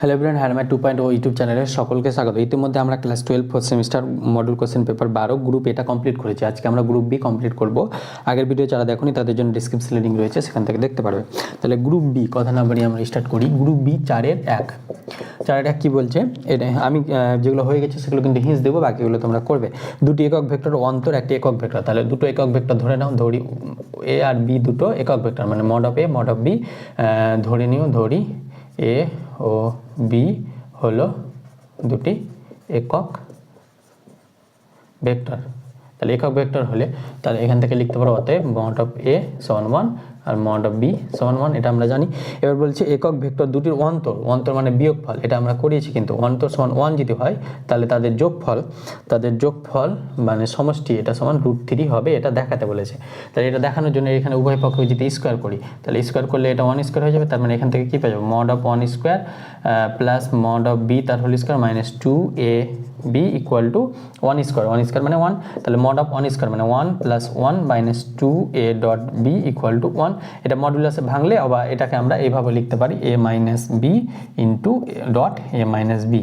Hello everyone, হ্যারমাই 2.0 YouTube চ্যানেলে সকলকে স্বাগত। ইতিমধ্যে আমরা class 12 4th semester model question paper 12 group এটা কমপ্লিট করেছি। আজকে আমরা গ্রুপ বি কমপ্লিট করব। আগের ভিডিও যারা দেখোনি তাদের জন্য ডিসক্রিপশনে লিংক রয়েছে, সেখান থেকে দেখতে পারবে। তাহলে গ্রুপ বি কথা না বাড়িয়ে আমরা স্টার্ট করি। গ্রুপ বি 4-এর 1 কী বলছে, এটা আমি যেগুলো হয়ে গেছে সেগুলো কিন্তু হিন্স দেবো, বাকিগুলো তোমরা করবে। দুটি একক ভেক্টর অন্তর একটি একক ভেক্টর, তাহলে দুটো একক ভেক্টর ধরে নাও। ধরি এ আর বি দুটো একক ভেক্টর, মানে mod of a mod of b ধরে নিও। ধরি এ ও বি হলো দুটি একক ভেক্টর। তাহলে একক ভেক্টর হলে তাহলে এখান থেকে লিখতে পারো অতএব মড অফ এ সমান 1 আর মড অফ বি সমান 1, এটা আমরা জানি। এবার বলছি একক ভেক্টর দুটির অন্তর মানে বিয়োগফল, এটা আমরা করিয়েছি। কিন্তু অন্তর সমান 1 যদি হয় তাহলে তাদের যোগফল মানে সমষ্টি এটা সমান √3 হবে, এটা দেখাতে বলেছে। তাহলে এটা দেখানোর জন্য এখানে উভয় পক্ষে যদি স্কোয়ার করি, তাহলে স্কোয়ার করলে এটা 1 স্কোয়ার হয়ে যাবে। তার মানে এখান থেকে কী পেয়ে যাবো, mod of 1 square plus mod of B তার whole square minus 2a b equal to 1 square মানে 1। তাহলে মড অফ 1 স্কোয়ার মানে 1 plus 1 minus 2a dot B equal to 1। এটা মডুলাসে ভাঙলে আবার এটাকে আমরা এইভাবে লিখতে পারি a minus b into dot a minus b,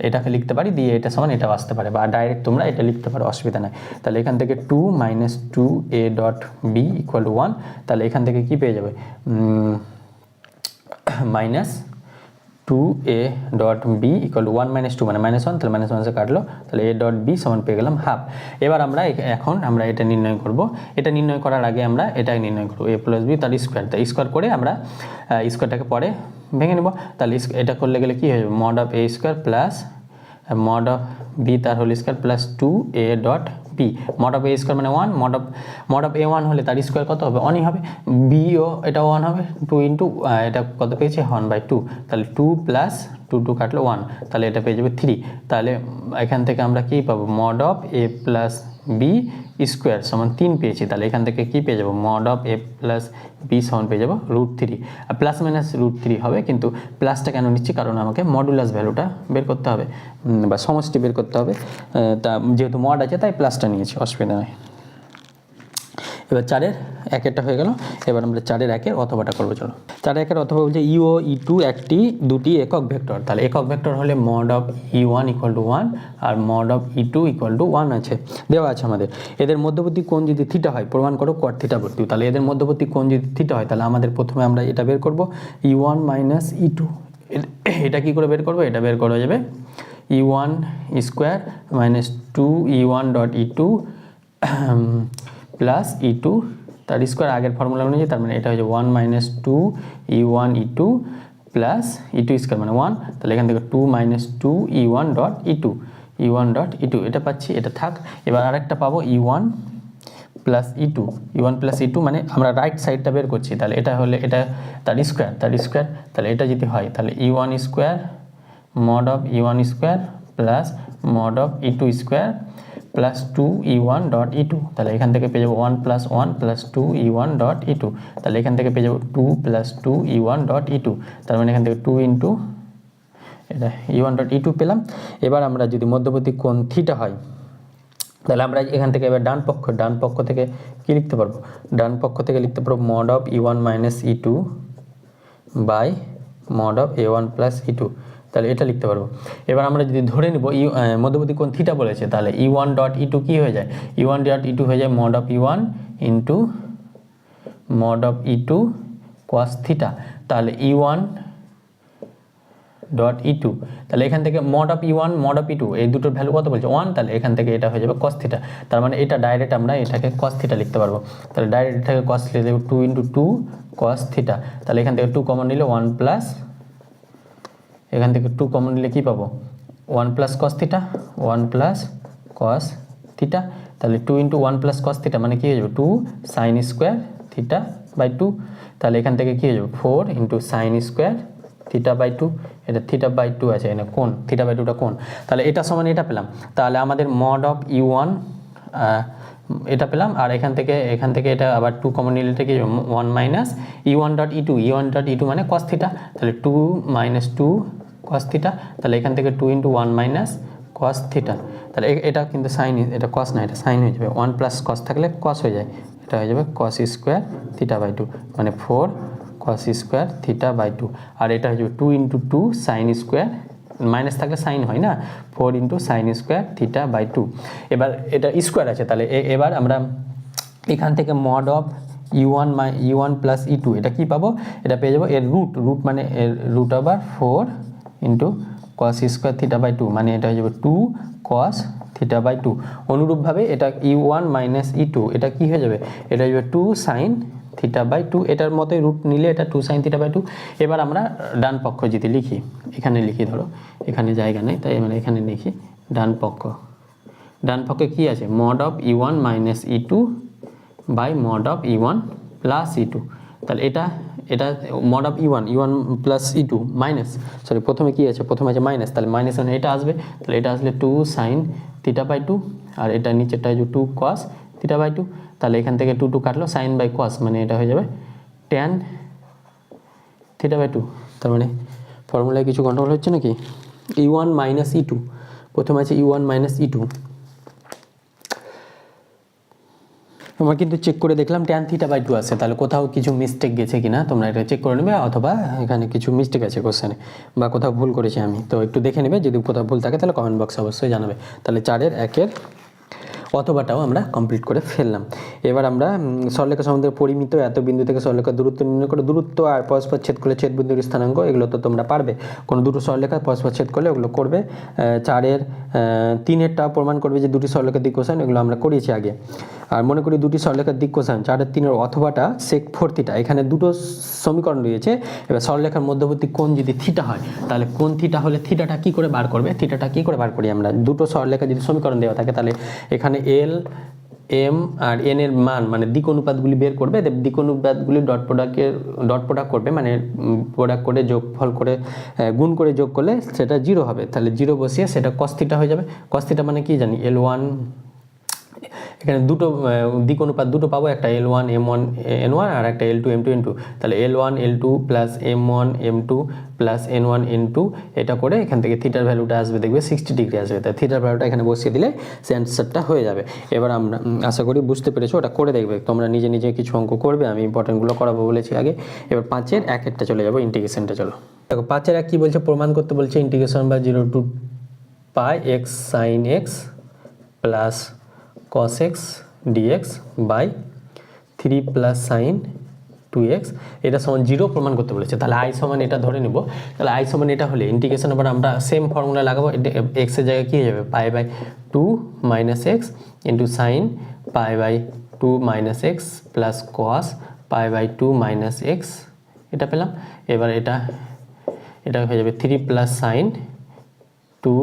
এটাকে লিখতে পারি, দিয়ে এটা সমান এটাও আসতে পারে, বা ডাইরেক্ট তোমরা এটা লিখতে পারো, অসুবিধা নাই। তাহলে এখান থেকে 2 minus 2a dot B equal to 1। তাহলে এখান থেকে কি পেয়ে যাবে, minus 2a dot B equal to 1 minus 2 মানে মাইনাস 1, তাহলে মাইনাস 1 সে কাটলো, তাহলে a ডট বি সমান পেয়ে গেলাম হাফ। এবার আমরা এখন এটা নির্ণয় করব। এটা নির্ণয় করার আগে আমরা এটা নির্ণয় করব, a প্লাস বি তার স্কোয়ার। তাই স্কোয়ার করে আমরা স্কোয়ারটাকে পরে ভেঙে নেব। তাহলে এটা করলে গেলে কী হয়ে যাবে, mod of a square plus mod of B তার whole square plus 2a dot B. Mod of A square মানে 1, মড অফ a 1 হলে তার স্কোয়ার কত হবে, 1ই হবে। বিও এটা 1 হবে, 2 ইন্টু এটা কত পেয়েছে 1/2, তাহলে 2 প্লাস 2 কাটলো 1, তাহলে এটা পেয়ে যাবে 3। তাহলে এখান থেকে আমরা কী পাবো, mod of a plus b square সমান 3 পেয়েছি। তাহলে এখান থেকে কী পেয়ে যাবো, mod of a plus b সমান পেয়ে যাবো √3। আর প্লাস মাইনাস √3 হবে, কিন্তু প্লাসটা কেন নিচ্ছি, কারণ আমাকে মডুলাস ভ্যালুটা বের করতে হবে বা সমষ্টি বের করতে হবে। তা যেহেতু মড আছে তাই প্লাসটা নিয়েছি, অসুবিধা নেই। এবার 4-এর 1 হয়ে গেল। এবার আমরা 4-এর 1 অথবাটা করবো। চলো 4-এর 1 অথবা বলছে ই ও ই2 দুটি একক ভেক্টর। তাহলে একক ভেক্টর হলে mod of e one equal to 1 আর mod of e two equal to 1 আছে, দেওয়া আছে আমাদের। এদের মধ্যবর্তী কোণ যদি থিটা হয়, প্রমাণ করো cot θ/2। তাহলে এদের মধ্যবর্তী কোণ যদি থিটা হয়, তাহলে আমাদের প্রথমে আমরা এটা বের করব, ই1 মাইনাস ই2। এটা কি করে বের করবো, এটা বের করা যাবে E1 square minus 2e1 dot ই2 plus ই2 তার স্কোয়ার, আগের ফর্মুলা অনুযায়ী। তার মানে এটা হচ্ছে 1 মাইনাস 2e1 ই2 প্লাস ই2 স্কোয়ার মানে 1। তাহলে এখান থেকে 2 মাইনাস 2e1 ডট ই2 এটা পাচ্ছি, এটা থাক। এবার আরেকটা পাবো ই1 প্লাস ই2 মানে আমরা রাইট সাইডটা বের করছি। তাহলে এটা হলে এটা তার স্কোয়ার, তাহলে এটা যদি হয় তাহলে E1 square mod of E1 square plus mod of ই2 square plus 2e1 dot ই2। তাহলে এখান থেকে পেয়ে যাবো 1 প্লাস 1 প্লাস 2e1 ডট ই2। তাহলে এখান থেকে পেয়ে যাবো 2 প্লাস 2e1 ডট ই2। তার মানে এখান থেকে 2 ইন্টু এটা e1 ডট ই2 পেলাম। এবার আমরা যদি মধ্যবর্তী কোণ থিটা হয়, তাহলে আমরা এখান থেকে এবার ডান পক্ষ থেকে কি লিখতে পারবো, ডান পক্ষ থেকে লিখতে পারবো মড অফ ই1 মাইনাস ই2 by mod of a1 plus ই2। তাহলে এটা লিখতে পারবো। এবার আমরা যদি ধরে নিব মধ্যবর্তী কোণ থিটা বলেছে, তাহলে ই1 ডট ই2 কী হয়ে যায়, ই1 ডট ই2 হয়ে যায় mod of E1 into mod of ই2 cos theta. তাহলে ই1 ডট ই2, তাহলে এখান থেকে mod of E1 mod of ই2 এই দুটোর ভ্যালু কত বলছে 1, তাহলে এখান থেকে এটা হয়ে যাবে কস থিটা। তার মানে এটা ডাইরেক্ট আমরা এটাকে কস থিটা লিখতে পারবো। তাহলে ডাইরেক্ট এটাকে কস লিখে দেবো 2 ইন্টু 2 কস থিটা। তাহলে এখান থেকে 2 কমন নিলে 1 প্লাস, এখান থেকে 2 কমন নিলে কী পাবো, 1 plus cos theta, 1 plus cos theta. তাহলে 2 ইন্টু 1 প্লাস কস থিটা মানে কী হয়ে যাবে 2 সাইন স্কোয়ার থিটা বাই 2। তাহলে এখান থেকে কী হয়ে যাবে 4 into sine square theta by 2। এটা থিটা বাই 2 আছে, এখানে কোণ থিটা বাই 2টা কোণ। তাহলে এটা সমান এটা পেলাম। তাহলে আমাদের মড অফ ই1 এটা পেলাম, আর এখান থেকে এটা আবার 2 কমন নিলে এটা কি 1 মাইনাস ই1 ডট ই2 মানে কস থিটা। তাহলে 2 মাইনাস 2 কস থিটা। তাহলে এখান থেকে 2 ইন্টু 1 মাইনাস কস থিটা। তাহলে এটা কিন্তু সাইন, এটা কস না, এটা সাইন হয়ে যাবে। 1 প্লাস কস থাকলে কস হয়ে যায়, এটা হয়ে যাবে কস স্কোয়ার থিটা বাই 2 মানে 4 কস স্কোয়ার থিটা বাই 2, আর এটা হয়ে যাবে 2 × 2 সাইন স্কোয়ার, মাইনাস থাকলে সাইন হয় না, 4 × সাইন স্কোয়ার থিটা বাই 2। এবার এটা স্কোয়ার আছে, তাহলে এবার আমরা এখান থেকে mod of u1 plus e2 এটা কি পাবো, এটা পেয়ে যাবো এর রুট মানে এর root over 4 × cos square theta by 2, মানে এটা হয়ে যাবে 2 কস থিটা বাই 2। অনুরূপভাবে এটা u1 মাইনাস e2 এটা কি হয়ে যাবে, এটা হয়ে যাবে 2 সাইন থিটা বাই 2, এটার মতোই রুট নিলে এটা 2 সাইন থিটা বাই 2। এবার আমরা ডান পক্ষ যদি লিখি, এখানে লিখি, ধরো এখানে জায়গা নেই তাই আমরা এখানে লিখি ডান পক্ষে কি আছে, mod of e1 minus e2 by mod of e1 plus e2। তাহলে এটা mod of e1 plus e2 minus, sorry প্রথমে কি আছে, প্রথমে আছে মাইনাস, তাহলে মাইনাস মানে এটা আসবে, তাহলে এটা আসলে 2 সাইন থিটা বাই 2, আর এটা নিচেরটা হচ্ছে 2 কস থিটা বাই 2। তাহলে এখান থেকে 2 কাটলো, সাইন বাই কস মানে এটা হয়ে যাবে ট্যান থিটা বাই 2। তার মানে ফর্মুলায় কিছু গন্ডগোল হচ্ছে নাকি, e1 মাইনাস e2, প্রথমে আছে e1 মাইনাস e2, তোমরা কিন্তু চেক করে দেখলাম ট্যান থিটা বাই 2 আছে, তাহলে কোথাও কিছু মিস্টেক গেছে কিনা তোমরা এটা চেক করে নেবে, অথবা এখানে কিছু মিস্টেক আছে কোশ্চেনে বা কোথাও ভুল করেছি আমি, তো একটু দেখে নেবে, যদি কোথাও ভুল থাকে তাহলে কমেন্ট বক্সে অবশ্যই জানাবে। তাহলে 4-এর 1-এর অথবাটাও আমরা কমপ্লিট করে ফেললাম। এবার আমরা সরলরেখা সম্বন্ধে পরিমিত এত বিন্দু থেকে সরলরেখার দূরত্ব নির্ণয় করে, দূরত্ব আর পরস্পর ছেদ করলে ছেদ বিন্দুর স্থানাঙ্ক, এগুলো তো তোমরা পারবে, কোনো দুটো সরলরেখা পরস্পর ছেদ করলে ওগুলো করবে। 4-এর 3-এরটা প্রমাণ করবে যে দুটি সরলরেখার দিক কোসাইন, এগুলো আমরা করিয়েছি আগে। আর মনে করি দুটি সরলরেখার দিক কোসাইন 4-এর 3-এর অথবাটা সেক 4 থিটা, এখানে দুটো সমীকরণ রয়েছে। এবার সরলরেখার মধ্যবর্তী কোণ যদি থিটা হয়, তাহলে কোণ থিটা হলে থিটাটা কি করে বার করবে, থিটাটা কি করে বার করি আমরা, দুটো সরলরেখা যদি সমীকরণ দেওয়া থাকে, তাহলে এখানে এল এম আর এন এর মান মানে দিক অনুপাতগুলি বের করবে, দিক অনুপাতগুলি ডট প্রোডাক্ট করবে, মানে প্রোডাক্ট করে যোগফল করে গুণ করে যোগ করলে সেটা 0 হবে, তাহলে 0 বসিয়ে সেটা কস থিটা হয়ে যাবে। কস থিটা মানে কি জানি, L1, এখানে দুটো দিক অনুপাত দুটো পাবো, একটা L1 M1 N1 আর একটা L2 M2 N2, তাহলে L1 L2 plus M1 M2 plus N1 N2, এটা করে এখান থেকে থিটার ভ্যালুটা আসবে, দেখবে 60 ডিগ্রি আসবে, তাই থিটার ভ্যালুটা এখানে বসিয়ে দিলে সে অ্যান্সারটা হয়ে যাবে। এবার আমরা আশা করি বুঝতে পেরেছো, ওটা করে দেখবে, তোমরা নিজে নিজে কিছু অঙ্ক করবে, আমি ইম্পর্টেন্টগুলো করাবো বলেছি আগে। এবার 5-এর 1-এরটা চলে যাবো, ইন্টিগ্রেশনটা চলো। দেখো 5-এর 1 কি বলছে, প্রমাণ করতে বলছে ইন্টিগ্রেশন বা 0 to pi x sin x plus cos x dx by 3 plus sine 2x, এটা সমান 0 প্রমাণ করতে বলেছে। তাহলে i সমান এটা ধরে নেব, তাহলে i সমান এটা হলে ইন্টিগ্রেশন আবার আমরা সেম ফর্মুলা লাগাবো, x এর জায়গায় কী হয়ে যাবে, pi by 2 minus x into sine pi by 2 minus x plus cos pi by 2 minus x, এটা পেলাম। এবার এটা হয়ে যাবে 3 plus sine 2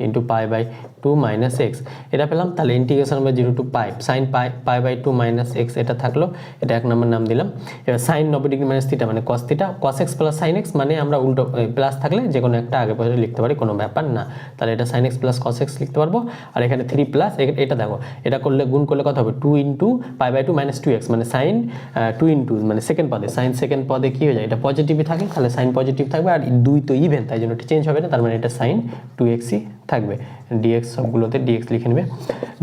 into pi by 2 minus x, এটা পেলাম। তাহলে ইন্টিগ্রেশন আমরা 0 to pi sine pi by 2 minus x, এটা থাকলো, এটা 1 নম্বর নাম দিলাম। এবার সাইন 90 ডিগ্রি মাইনাস থিটা মানে cos theta, cos x plus sine x, মানে আমরা উল্টো প্লাস থাকলে যে কোনো একটা আগে পরে লিখতে পারি, কোনো ব্যাপার না। তাহলে এটা sine x plus cos x লিখতে পারবো, আর এখানে 3 প্লাস এটা দেখো, এটা করলে গুণ করলে কত হবে, 2 into pi by 2 minus 2x, মানে সাইন 2 ইন্টু মানে সেকেন্ড পদে, সাইন সেকেন্ড পদে কী হয়ে যায়, এটা পজিটিভই থাকে, তাহলে সাইন পজিটিভ থাকবে, আর 2 তো ইভেন, তাই জন্য এটা চেঞ্জ হবে না, তার মানে এটা সাইন 2xই থাকবে। dx সবগুলোতে dx লিখে নেবে,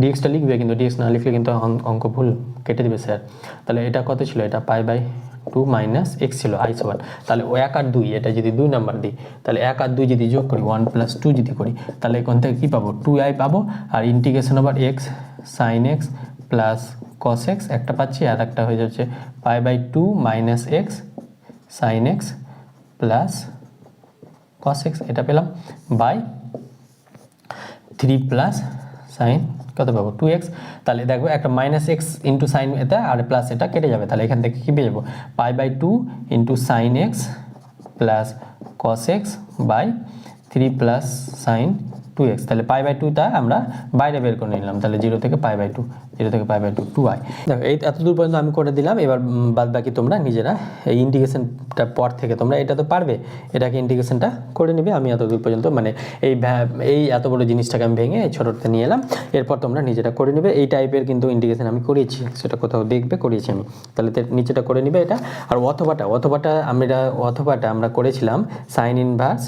dxটা লিখবে, কিন্তু dx না লিখলে কিন্তু অঙ্ক ভুল কেটে দেবে স্যার। তাহলে এটা কত ছিল, এটা পাই বাই 2 মাইনাস এক্স ছিল i সমান, তাহলে 1 আর 2, এটা যদি 2 নাম্বার দিই, তাহলে 1 আর 2 যদি যোগ করি 1 প্লাস 2 যদি করি, তাহলে এখান থেকে কী পাবো, 2i পাবো, আর ইন্টিগ্রেশন আবার x sine x plus cos x একটা পাচ্ছি, আর একটা হয়ে যাচ্ছে pi by 2 minus x sine x plus cos x, এটা পেলাম বাই 3 প্লাস সাইন কত পাবো 2x। তাহলে দেখবো একটা মাইনাস এক্স ইন্টু সাইন এটা আর প্লাস এটা কেটে যাবে, তাহলে এখান থেকে কী পেয়ে যাবো, pi by 2 into sine x plus cos x by 3 plus sine 2x। তাহলে পাই বাই 2টা আমরা বাইরে বের করে নিলাম, তাহলে 0 থেকে পাই বাই 2, 0 থেকে পাই বাই 2 2i। দেখো এই এতদূর পর্যন্ত আমি করে দিলাম। এবার বাদ বাকি তোমরা নিজেরা এই ইন্টিগ্রেশনটা পর থেকে তোমরা এটা তো পারবে, এটাকে ইন্টিগ্রেশনটা করে নেবে। আমি এতদূর পর্যন্ত মানে এই এত বড় জিনিসটাকে আমি ভেঙে এই ছোটোতে নিয়ে এলাম, এরপর তোমরা নিজেরা করে নেবে। এই টাইপের কিন্তু ইন্টিগ্রেশন আমি করেছি, সেটা কোথাও দেখবে করিয়েছি আমি, তাহলে নিচেটা করে নেবে এটা। আর অথবাটা আমরা করেছিলাম সাইন ইনভার্স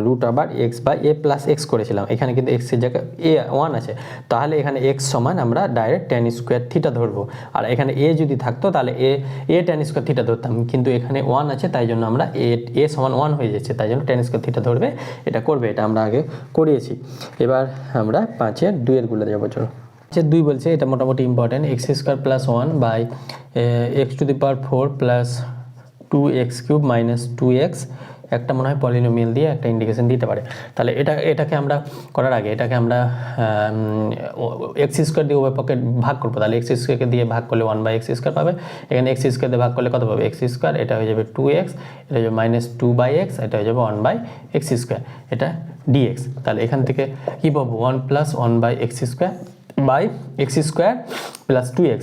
রুট আবার x by a plus x করেছিলাম, এখানে কিন্তু এক্সের জায়গায় a1 আছে, তাহলে এখানে x সমান আমরা ডাইরেক্ট ট্যান স্কোয়ার থিটা ধরবো, আর এখানে এ যদি থাকতো তাহলে এ ট্যান স্কোয়ার থিটা ধরতাম, কিন্তু এখানে 1 আছে তাই জন্য আমরা এ সমান 1 হয়ে যাচ্ছে, তাই জন্য ট্যান স্কোয়ার থিটা ধরবে, এটা করবে, এটা আমরা আগে করিয়েছি। এবার আমরা 5-এর 2-এর গুলো যাবো। চলো 5-এর 2 বলছে, এটা মোটামুটি important, x square plus 1 by x to the power 4 plus 2x³ minus 2x, একটা মনে হয় পলিনোমিয়াল দিয়ে একটা ইন্ডিকেশন দিতে পারে। তাহলে এটাকে আমরা করার আগে এটাকে আমরা এক্স স্কোয়ার দিয়ে উভয় পক্ষে ভাগ করবো, তাহলে এক্স স্কোয়ারকে দিয়ে ভাগ করলে 1/x² পাবে, এখানে এক্স স্কোয়ার দিয়ে ভাগ করলে কত পাবে, এক্স স্কোয়ার, এটা হয়ে যাবে 2x, এটা হয়ে যাবে -2/x, এটা হয়ে যাবে 1/x², এটা dx। তাহলে এখান থেকে কী পাবো, 1 + 1/x² প্লাস 2x,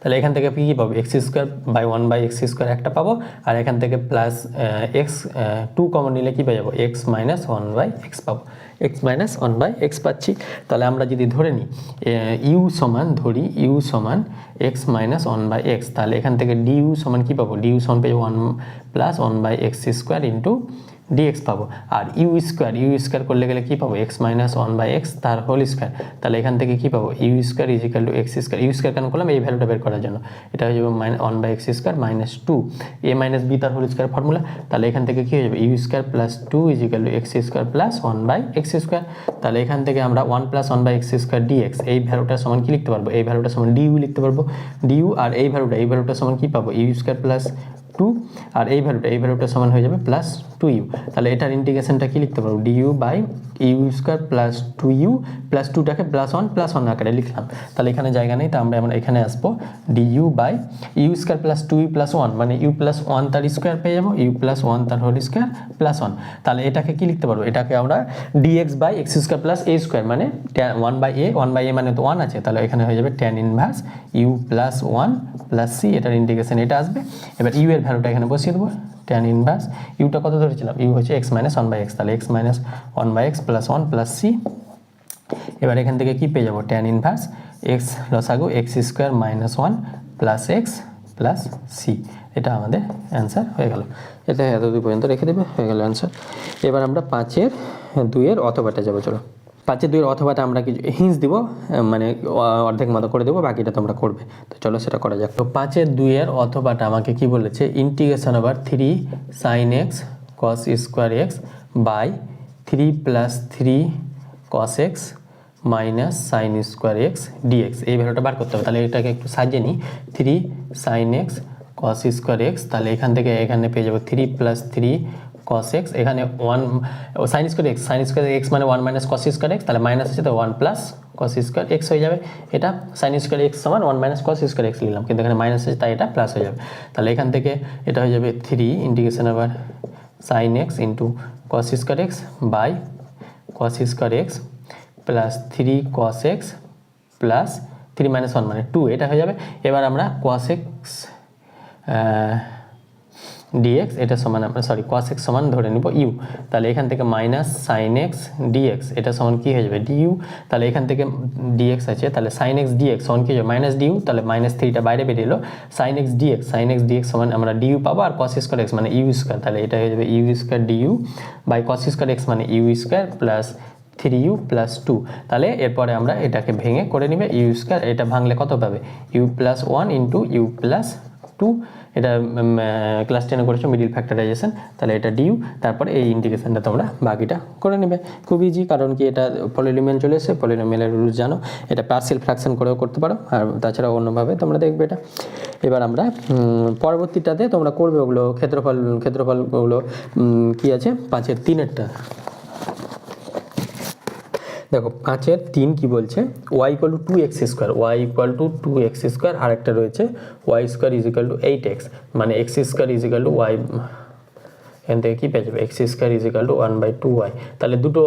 তাহলে এখান থেকে কী পাবো, x² বাই 1/x² একটা পাবো, আর এখান থেকে প্লাস x 2 কমন নিলে কী পেয়ে যাবো, x - 1/x পাবো, x - 1/x পাচ্ছি। তাহলে আমরা যদি ধরে নিই u সমান x - 1/x, তাহলে এখান থেকে du সমান কী পাবো, du সমান পেয়ে 1 + 1/x² ইন্টু dx পাবো, আর u স্কোয়ার করলে গেলে কী পাবো, x - 1/x তার হোল স্কোয়ার, তাহলে এখান থেকে কী পাবো, u² = x², u স্কোয়ার কেন করলাম, এই ভ্যালুটা বের করার জন্য, এটা হয়ে যাবে 1/x² মাইনাস 2 a - b তার হোল স্কোয়ার ফর্মুলা, তাহলে এখান থেকে কী হয়ে যাবে, u² + 2 = x² প্লাস 1/x², তাহলে এখান থেকে আমরা 1 + 1/x² dx এই ভ্যালুটা সমান কি লিখতে পারবো, এই ভ্যালুটা সমান du লিখতে পারবো, du, আর এই ভ্যালুটা সমান কি পাবো, u² + 2, আর এই ভ্যালুটা সমান হয়ে যাবে প্লাস 2u, তাহলে এটার ইন্টিগ্রেশনটা কি লিখতে পারবো, du by u² plus 2u plus 2টাকে +1 আকারে লিখলাম, তাহলে এখানে জায়গা নেই, তো আমরা এখানে আসবো du by u² plus 2u plus 1, মানে u প্লাস 1 তার স্কোয়ার পেয়ে যাবো, u প্লাস 1 তার হোল স্কোয়ার প্লাস 1, তাহলে এটাকে কি লিখতে পারবো, এটাকে আমরা dx by x² plus a² মানে 1/a মানে তো 1 আছে, তাহলে এখানে হয়ে যাবে tan inverse u plus 1 plus c, এটার ইন্টিগ্রেশন এটা আসবে। এবার u এর ভ্যালুটা এখানে বসিয়ে দেবো, tan ইনভার্স ইউটা কত ধরেছিলাম, ইউ হচ্ছে x - 1/x, তাহলে x - 1/x plus 1 plus c, এবার এখান থেকে কি পেয়ে যাবো, tan ইনভার্স x লসাগু x² - 1 plus x plus c, এটা আমাদের অ্যান্সার হয়ে গেল। এটা এতদূর পর্যন্ত রেখে দেবে, হয়ে গেল অ্যান্সার। এবার আমরা 5-এর 2-এর অথবাটা যাবো। চলো 5-এর 2-এর অথবাটা আমরা কিছু হিন্স দিব, মানে অর্ধেক মতো করে দেবো, বাকিটা তোমরা করবে, তো চলো সেটা করা যাক। তো 5-এর 2-এর অথবাটা আমাকে কি বলেছে, integration over 3 sin x cos square x by 3 + 3 cos x minus sin square x dx, এই ভ্যালুটা বার করতে হবে। তাহলে এটাকে একটু সাজিয়ে নিই, 3 sin x cos square x, তাহলে এখান থেকে এখানে পেয়ে যাবো 3 + 3 cos x, এখানে 1 sin স্কোয়ার x মানে 1 - cos স্কোয়ার x, তাহলে মাইনাস আছে তো 1 + cos স্কোয়ার x হয়ে যাবে, এটা sin স্কোয়ার x সমান 1 - cos স্কোয়ার x লিখলাম, কিন্তু এখানে মাইনাস আছে তাই এটা প্লাস হয়ে যাবে, তাহলে এখান থেকে এটা হয়ে যাবে 3 integration over sin x into cos square x by cos square x plus 3 cos x plus 3 - 1 মানে 2, এটা হয়ে যাবে। এবার আমরা cos x dx এটা সমান আমরা cos x সমান ধরে নিব u, তাহলে এখান থেকে মাইনাস sin x dx এটা সমান কি হয়ে যাবে, du, তাহলে এখান থেকে dx আছে, তাহলে sin x dx সমান কি হয়ে যাবে, মাইনাস du, তাহলে -3টা বাইরে বেরিয়ে এলো, sin x dx সমান আমরা du পাবো, আর cos স্কোয়ার x মানে u², তাহলে এটা হয়ে যাবে u² du by cos square x মানে u² প্লাস 3u প্লাস 2, তাহলে এরপরে আমরা এটাকে ভেঙে করে নিবে, u², এটা ভাঙলে কত পাবে, u plus 1 into u plus 2, এটা ক্লাস 10-এ করেছো মিডিল ফ্যাক্টরাইজেশন, তাহলে এটা ডিউ, তারপরে এই ইন্টিগ্রেশনটা তোমরা বাকিটা করে নেবে, খুব ইজি, কারণ কি এটা পলিনোমিয়াল চলে এসে, পলিনোমিয়ালের রুলস জানো, এটা পার্সিয়াল ফ্র্যাকশন করেও করতে পারো, আর তাছাড়া অন্যভাবে তোমরা দেখবে এটা। এবার আমরা পরবর্তীটাতে তোমরা করবে ওগুলো ক্ষেত্রফল ওগুলো কি আছে 5-এর 3-এরটা দেখো, 5-এর 3 কি বলছে, y = 2x², আর একটা রয়েছে y² = 8x, মানে x² = y, এখান থেকে কি পেয়ে যাবে, x² = 1/2y, তাহলে দুটো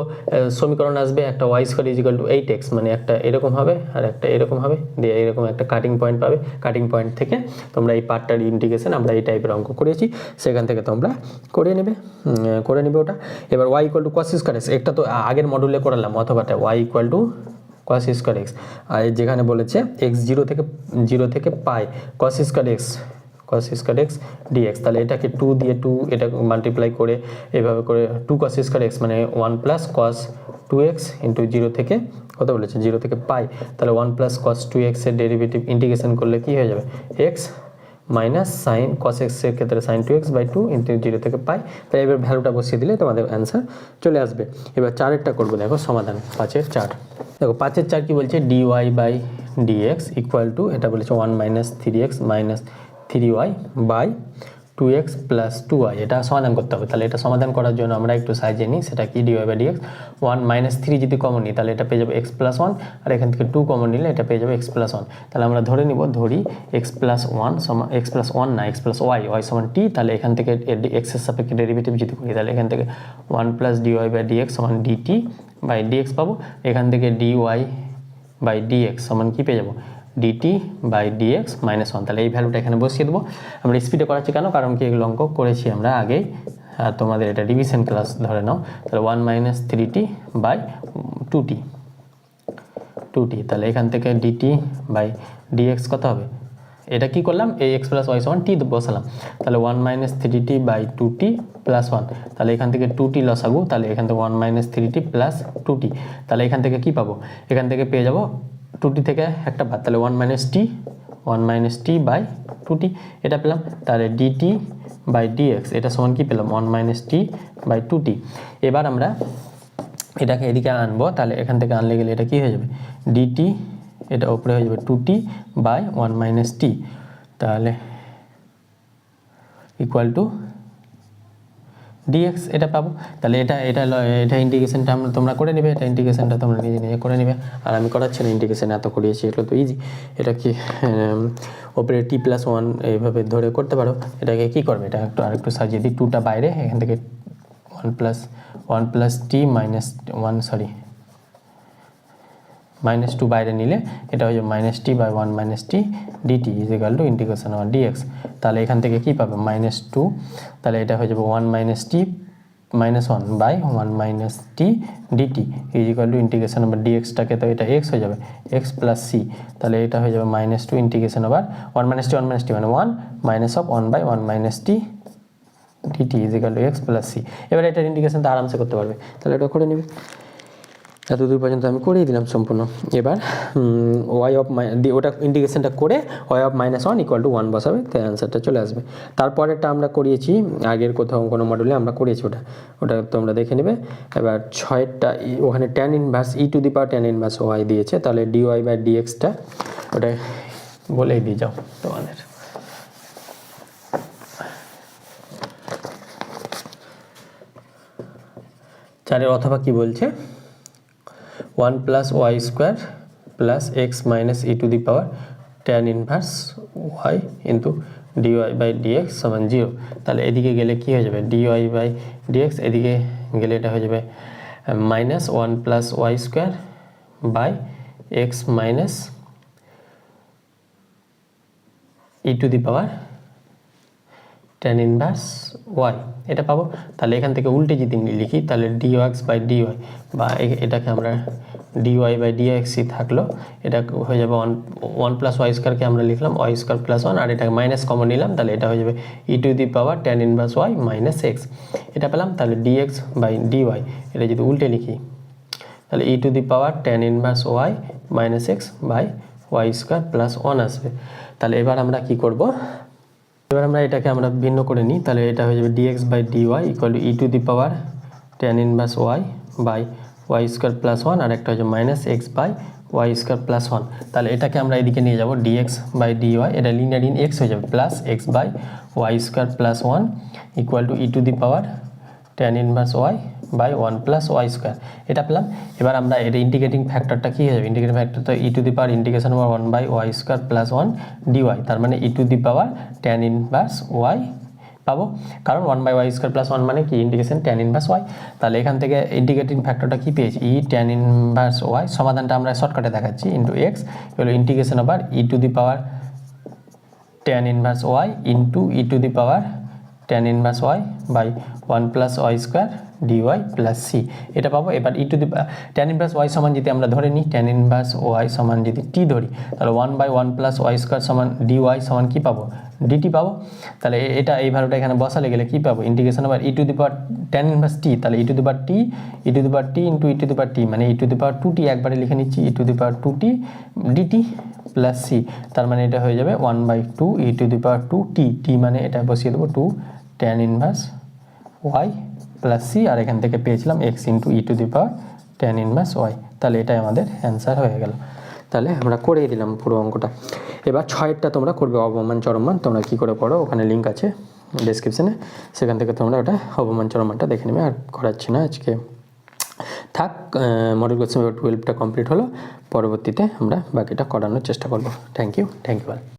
সমীকরণ আসবে, একটা y² = 8x, মানে একটা এরকম হবে আর একটা এরকম হবে, দিয়ে এরকম একটা কাটিং পয়েন্ট পাবে, কাটিং পয়েন্ট থেকে তোমরা এই পার্টটার ইন্টিগ্রেশন আমরা এই টাইপের অঙ্ক করেছি, সেখান থেকে তোমরা করে নেবে ওটা। এবার y = cos স্কোয়ার x, একটা তো আগের মডুলে করালাম, অথবাটা y = cos স্কোয়ার x, আর যেখানে বলেছে x 0 থেকে পাই cos square x cos square x dx। তাহলে এটাকে 2 দিয়ে 2 এটা মাল্টিপ্লাই করে এভাবে করে 2 cos স্কয়ার x মানে 1 প্লাস cos 2x ইন্টু 0 থেকে কত বলেছে 0 থেকে পাই। তাহলে 1 প্লাস cos 2x এর ডেরিভেটিভ ইন্টিগ্রেশন করলে কি হয়ে যাবে x minus sine cos x এর ক্ষেত্রে sin 2x বাই 2 ইন্টু 0 থেকে পাই। তাই এবার ভ্যালুটা বসিয়ে দিলে তোমাদের অ্যান্সার চলে আসবে। এবার 4এরটা করবো, দেখো সমাধান 5-এর 4। দেখো 5-এর 4 কি বলছে, dy by dx equal to এটা বলেছে 1 minus 3x minus 3y by 2x plus 2y। এটা সমাধান করতে হবে। তাহলে এটা সমাধান করার জন্য আমরা একটু সাইজে নিই, সেটা কি dy বাই dx 1 মাইনাস 3 যদি কমন নিই তাহলে এটা পেয়ে যাবে x প্লাস 1, আর এখান থেকে 2 কমন নিলে এটা পেয়ে যাবে x প্লাস 1। তাহলে আমরা ধরে নিব, ধরি x প্লাস 1 সমান x প্লাস 1 না x প্লাস y, y সমান t। তাহলে এখান থেকে x এর সাপেক্ষে ডেরিভেটিভ যদি করি তাহলে এখান থেকে 1 প্লাস dy বাই dx সমান dt বাই dx পাবো। এখান থেকে dy বাই dx সমান কি পেয়ে যাবো, dt বাই dx মাইনাস 1। তাহলে এই ভ্যালুটা এখানে বসিয়ে দেবো। আমরা স্পিডে করাচ্ছি কেন, কারণ কি এগুলো অঙ্ক করেছি আমরা আগেই, আর তোমাদের এটা ডিভিশন ক্লাস ধরে নাও। তাহলে 1 মাইনাস 3t বাই 2t। তাহলে এখান থেকে dt বাই dx কত হবে, এটা কি করলাম, এই x প্লাস y সমান t বসালাম। তাহলে 1 minus 3t by 2t plus 1। তাহলে এখান থেকে 2t লসাগু, তাহলে এখান থেকে 1 মাইনাস 3t প্লাস 2t। তাহলে এখান থেকে কি পাবো, এখান থেকে পেয়ে যাবো 2t থেকে একটা বাদ, তাহলে 1 মাইনাস t বাই 2t এটা পেলাম। তাহলে dt বাই dx এটা সমান কি পেলাম, 1 মাইনাস t বাই 2t। এবার আমরা এটাকে এদিকে আনবো, তাহলে এখান থেকে আনলে গেলে এটা কি হয়ে যাবে, dt এটা উপরে হয়ে যাবে 2t বাই 1 মাইনাস t। তাহলে ইকুয়াল টু dx এটা পাবো। তাহলে এটা ইন্টিগ্রেশনটা তোমরা করে নেবে, এটা ইন্টিগ্রেশনটা তোমরা নিজে করে নেবে। আর আমি করাচ্ছি না ইন্টিগ্রেশন, এত করিয়েছি, এগুলো তো ইজি। এটা কি ওপরে t প্লাস 1 এইভাবে ধরে করতে পারো। এটাকে কি করবে, এটা আরেকটু সাজিয়ে দিই, 2টা বাইরে, এখান থেকে 1 plus t minus 1 sorry minus 2 বাইরে নিলে এটা হয়ে যাবে minus t by 1 minus T DT is equal to integration of dx. তাহলে এখান থেকে কি পাবে, মাইনাস 2। তাহলে এটা হয়ে যাবে 1 minus T minus 1 by 1 minus T DT is equal to integration over ডিএক্সটাকে, তো এটা এক্স হয়ে যাবে এক্স প্লাস সি। তাহলে এটা হয়ে যাবে minus 2 integration over 1 minus t মানে 1 minus of 1 by 1 minus T DT is equal to x plus c. এবার এটার ইন্টিগ্রেশনটা আরামসে করতে পারবে। তাহলে এটা করে নেবে, এতদূর পর্যন্ত আমি করেই দিলাম সম্পূর্ণ। এবার ওয়াই অফ ওটা ইন্টিগ্রেশনটা করে y of minus 1 equal to 1 বসাবে, তাই অ্যান্সারটা চলে আসবে। তারপরেরটা আমরা করিয়েছি আগের কোথাও কোনো মডেলে আমরা করিয়েছি, ওটা তোমরা দেখে নেবে। এবার 6এরটা ওখানে tan inverse e to the power tan inverse y দিয়েছে, তাহলে ডিওয়াই বাই ডিএক্সটা ওটা বলেই দিয়ে যাও তোমাদের। চারের অথবা কি বলছে, 1 plus Y square plus x minus e to the power tan inverse Y into dy by dx সমান 0। তাহলে এদিকে গেলে কি হয়ে যাবে, ডিওয়াই বাই ডিএক্স, এদিকে গেলে এটা হয়ে যাবে minus 1 plus Y square by x minus e to the power tan inverse y, এটা পাবো। তাহলে এখান থেকে উল্টে যদি লিখি তাহলে ডিওয়াক্স বাই ডিওয়াই, বা এটাকে আমরা ডিওয়াই বাই ডিএক্সই থাকলো, এটা হয়ে যাবে 1 প্লাস ওয়াই স্কোয়ারকে আমরা লিখলাম ওয়াই স্কোয়ার প্লাস 1, আর এটাকে মাইনাস কমন নিলাম, তাহলে এটা হয়ে যাবে E to the power tan inverse Y minus x, এটা পেলাম। তাহলে ডিএক্স বাই ডিওয়াই এটা যদি উল্টে লিখি তাহলে E to the power tan inverse Y minus x by Y square plus 1 আসবে। তাহলে এবার আমরা কি করব, এবার আমরা এটাকে আমরা ভিন্ন করে নিই, তাহলে এটা হয়ে যাবে dx by dy equal to e to the power tan inverse Y by Y square plus 1, আর একটা হচ্ছে minus x by Y square plus 1। তাহলে এটাকে আমরা এদিকে নিয়ে যাব ডিএক্স বাই ডিওয়াই, এটা লিনিয়ার ইন এক্স হয়ে যাবে plus x by Y square plus 1 equal to e to the power tan inverse Y by 1 plus Y square, এটা পেলাম। এবার আমরা এটা ইন্টিগ্রেটিং ফ্যাক্টরটা কী হয়ে যাবে, ইন্টিগ্রেটিং ফ্যাক্টর তো E to the power integration over 1 by Y square plus 1 DY, তার মানে E to the power tan inverse Y পাবো, কারণ 1 বাই ওয়াই স্কোয়ার প্লাস 1 মানে কি ইন্টিগ্রেশন ট্যান ইনভার্স ওয়াই। তাহলে এখান থেকে ইন্টিগ্রেটিং ফ্যাক্টরটা কী পেয়েছি, ই ট্যান ইনভার্স ওয়াই, সমাধানটা আমরা শর্টকাটে দেখাচ্ছি, ইন্টু এক্স হলো integration over E to the power tan inverse Y into E to the power tan inverse Y by 1 plus Y square DY plus C এটা পাবো। এবার E to the tan inverse Y সমান যদি আমরা ধরে নিই, tan inverse Y সমান যদি টি ধরি, তাহলে 1/1 প্লাস ওয়াই স্কোয়ার সমান ডিওয়াই সমান কী পাবো, ডিটি পাবো। তাহলে এটা এই ভ্যালুটা এখানে বসালে গেলে কী পাবো, ইন্টিগ্রেশন আবার E to the power tan inverse T, তাহলে E to the power T, E to the power T into E to the power T, মানে E to the power 2t একবারে লিখে নিচ্ছি, E to the power 2t DT plus C, তার মানে এটা হয়ে যাবে 1/2 ই টু দি পাওয়ার 2t, টি মানে এটা বসিয়ে দেবো 2 tan inverse Y plus C, আর এখান থেকে পেয়েছিলাম X into E to the power tan inverse Y. তাহলে এটাই আমাদের অ্যান্সার হয়ে গেল। তাহলে আমরা করেই দিলাম পুরো অঙ্কটা। এবার 6এরটা তোমরা করবে অবমান চরমমান, তোমরা কী করে করো ওখানে লিঙ্ক আছে ডেসক্রিপশানে, সেখান থেকে তোমরা ওটা অবমান চরমমানটা দেখে নেবে। আর করাচ্ছি না আজকে, থাক। মডেল কোশ্চেন পেপার 12টা কমপ্লিট হলো, পরবর্তীতে আমরা বাকিটা করানোর চেষ্টা করব। Thank you all.